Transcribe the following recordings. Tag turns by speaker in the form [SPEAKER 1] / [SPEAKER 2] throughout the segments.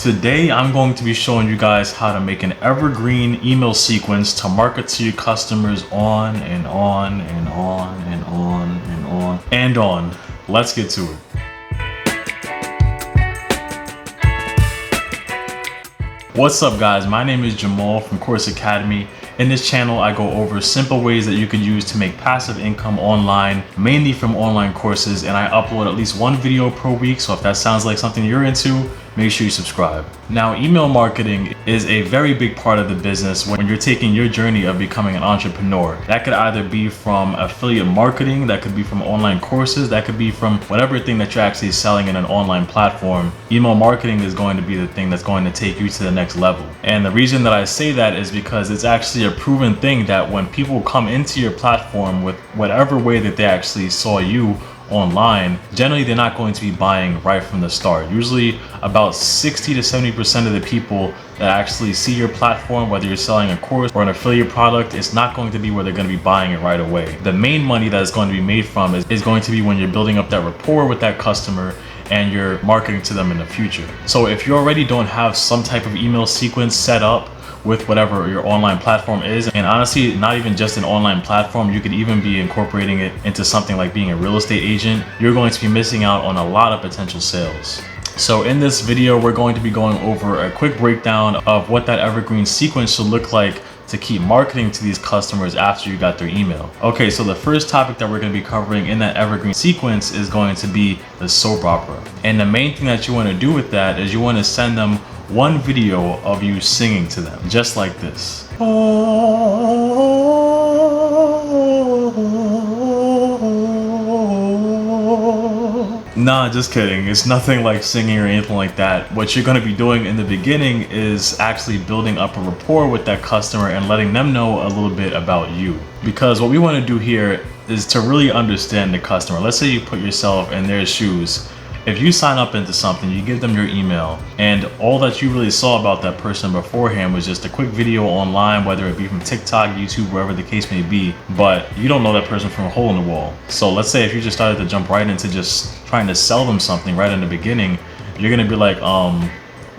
[SPEAKER 1] Today, I'm going to be showing you guys how to make an evergreen email sequence to market to your customers on and on and on and on and on and on. Let's get to it. What's up guys, my name is Jamal from Courseacademy. In this channel, I go over simple ways that you can use to make passive income online, mainly from online courses, and I upload at least one video per week, so if that sounds like something you're into, make sure you subscribe. Now, email marketing is a very big part of the business when you're taking your journey of becoming an entrepreneur. That could either be from affiliate marketing, that could be from online courses, that could be from whatever thing that you're actually selling in an online platform. Email marketing is going to be the thing that's going to take you to the next level. And the reason that I say that is because it's actually a proven thing that when people come into your platform with whatever way that they actually saw you online, generally they're not going to be buying right from the start. Usually about 60 to 70% of the people that actually see your platform, whether you're selling a course or an affiliate product, it's not going to be where they're going to be buying it right away. The main money that is going to be made from is going to be when you're building up that rapport with that customer and you're marketing to them in the future. So if you already don't have some type of email sequence set up with whatever your online platform is, and honestly, not even just an online platform, you could even be incorporating it into something like being a real estate agent, you're going to be missing out on a lot of potential sales. So in this video, we're going to be going over a quick breakdown of what that evergreen sequence should look like to keep marketing to these customers after you got their email. Okay, so the first topic that we're going to be covering in that evergreen sequence is going to be the soap opera. And the main thing that you want to do with that is you want to send them one video of you singing to them, just like this. Nah, just kidding. It's nothing like singing or anything like that. What you're going to be doing in the beginning is actually building up a rapport with that customer and letting them know a little bit about you. Because what we want to do here is to really understand the customer. Let's say you put yourself in their shoes. If you sign up into something, you give them your email, and all that you really saw about that person beforehand was just a quick video online, whether it be from TikTok, YouTube, wherever the case may be, but you don't know that person from a hole in the wall. So let's say if you just started to jump right into just trying to sell them something right in the beginning, you're gonna be like,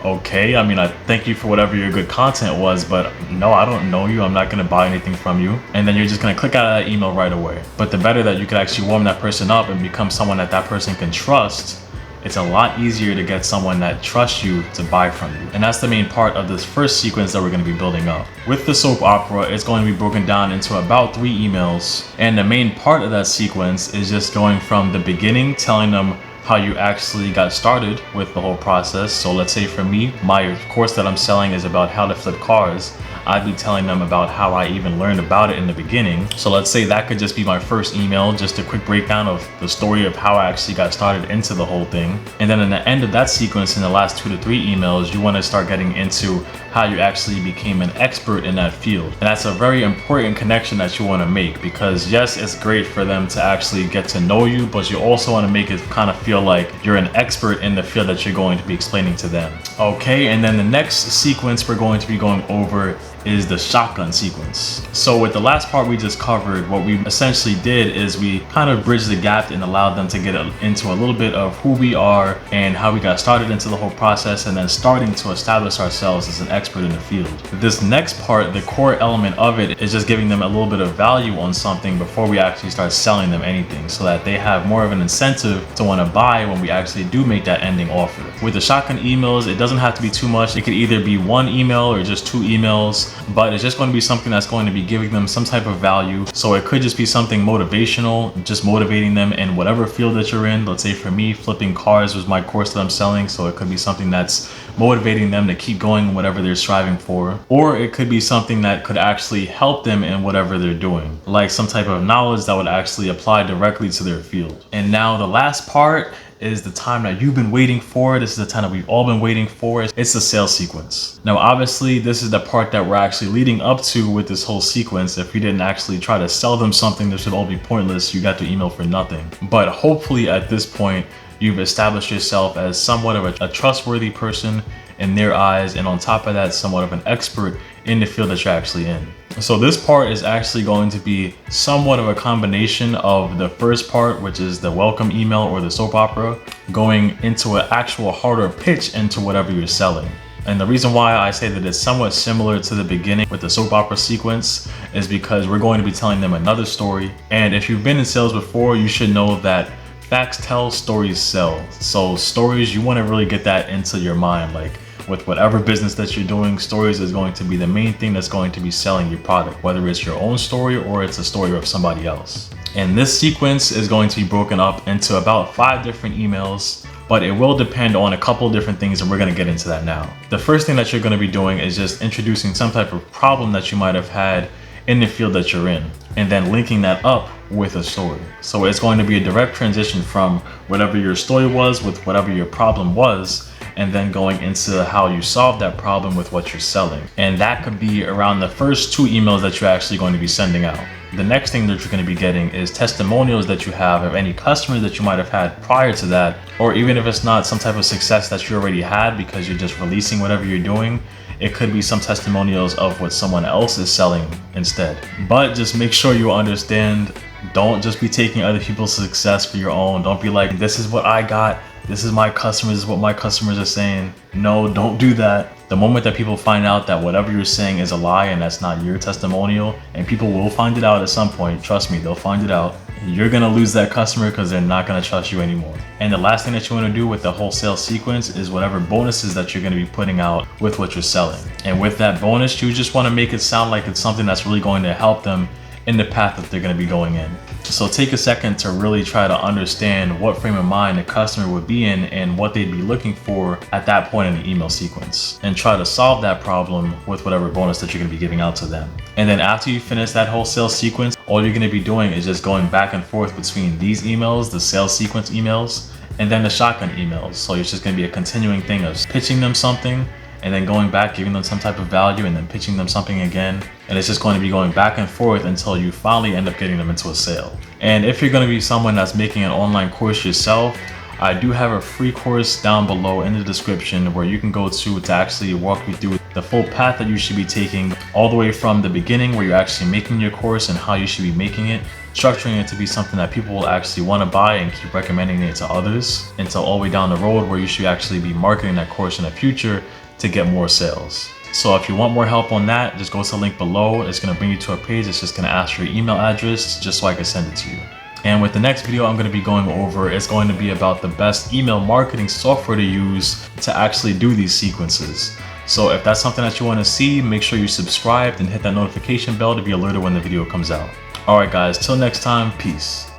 [SPEAKER 1] okay, I mean, I thank you for whatever your good content was, but no, I don't know you. I'm not going to buy anything from you. And then you're just going to click out of that email right away. But the better that you could actually warm that person up and become someone that that person can trust, it's a lot easier to get someone that trusts you to buy from you. And that's the main part of this first sequence that we're going to be building up. With the soap opera, it's going to be broken down into about 3 emails. And the main part of that sequence is just going from the beginning, telling them how you actually got started with the whole process. So let's say for me, my course that I'm selling is about how to flip cars. I'd be telling them about how I even learned about it in the beginning. So let's say that could just be my first email, just a quick breakdown of the story of how I actually got started into the whole thing. And then in the end of that sequence, in the last 2 to 3 emails, you want to start getting into how you actually became an expert in that field. And that's a very important connection that you want to make, because yes, it's great for them to actually get to know you, but you also want to make it kind of feel like you're an expert in the field that you're going to be explaining to them. Okay, and then the next sequence we're going to be going over is the shotgun sequence. So with the last part we just covered, what we essentially did is we kind of bridged the gap and allowed them to get into a little bit of who we are and how we got started into the whole process, and then starting to establish ourselves as an expert in the field. This next part, the core element of it, is just giving them a little bit of value on something before we actually start selling them anything, so that they have more of an incentive to want to buy when we actually do make that ending offer. With the shotgun emails, it doesn't have to be too much. It could either be 1 email or just 2 emails, but it's just going to be something that's going to be giving them some type of value. So it could just be something motivational, just motivating them in whatever field that you're in. Let's say for me, flipping cars was my course that I'm selling, so it could be something that's motivating them to keep going in whatever they're striving for. Or it could be something that could actually help them in whatever they're doing, like some type of knowledge that would actually apply directly to their field. And now the last part is the time that you've been waiting for. This is the time that we've all been waiting for. It's the sales sequence. Now, obviously, this is the part that we're actually leading up to with this whole sequence. If we didn't actually try to sell them something, this would all be pointless. You got the email for nothing. But hopefully at this point, you've established yourself as somewhat of a trustworthy person in their eyes, and on top of that, somewhat of an expert in the field that you're actually in. So this part is actually going to be somewhat of a combination of the first part, which is the welcome email or the soap opera, going into an actual harder pitch into whatever you're selling. And the reason why I say that it's somewhat similar to the beginning with the soap opera sequence is because we're going to be telling them another story. And if you've been in sales before, you should know that facts tell, stories sell. So stories, you want to really get that into your mind. Like with whatever business that you're doing, stories is going to be the main thing that's going to be selling your product, whether it's your own story or it's a story of somebody else. And this sequence is going to be broken up into about 5 different emails, but it will depend on a couple different things, and we're going to get into that now. The first thing that you're going to be doing is just introducing some type of problem that you might have had in the field that you're in, and then linking that up with a story. So it's going to be a direct transition from whatever your story was with whatever your problem was, and then going into how you solve that problem with what you're selling. And that could be around the first 2 emails that you're actually going to be sending out. The next thing that you're going to be getting is testimonials that you have of any customers that you might have had prior to that, or even if it's not some type of success that you already had because you're just releasing whatever you're doing, it could be some testimonials of what someone else is selling instead. But just make sure you understand, don't just be taking other people's success for your own. Don't be like, this is what I got, this is my customers, this is what my customers are saying. No, don't do that. The moment that people find out that whatever you're saying is a lie and that's not your testimonial, and people will find it out at some point, trust me, they'll find it out, you're gonna lose that customer because they're not gonna trust you anymore. And the last thing that you wanna do with the whole sales sequence is whatever bonuses that you're gonna be putting out with what you're selling. And with that bonus, you just wanna make it sound like it's something that's really going to help them in the path that they're gonna be going in. So take a second to really try to understand what frame of mind the customer would be in and what they'd be looking for at that point in the email sequence, and try to solve that problem with whatever bonus that you're going to be giving out to them. And then after you finish that whole sales sequence, all you're going to be doing is just going back and forth between these emails, the sales sequence emails, and then the shotgun emails. So it's just going to be a continuing thing of pitching them something, and then going back, giving them some type of value, and then pitching them something again. And it's just going to be going back and forth until you finally end up getting them into a sale. And if you're going to be someone that's making an online course yourself, I do have a free course down below in the description where you can go to actually walk you through the full path that you should be taking, all the way from the beginning where you're actually making your course and how you should be making it, structuring it to be something that people will actually want to buy and keep recommending it to others, until all the way down the road where you should actually be marketing that course in the future to get more sales. So if you want more help on that, just go to the link below. It's going to bring you to a page. It's just going to ask for your email address just so I can send it to you. And with the next video I'm going to be going over, it's going to be about the best email marketing software to use to actually do these sequences. So if that's something that you want to see, make sure you subscribe and hit that notification bell to be alerted when the video comes out. Alright guys, till next time, peace.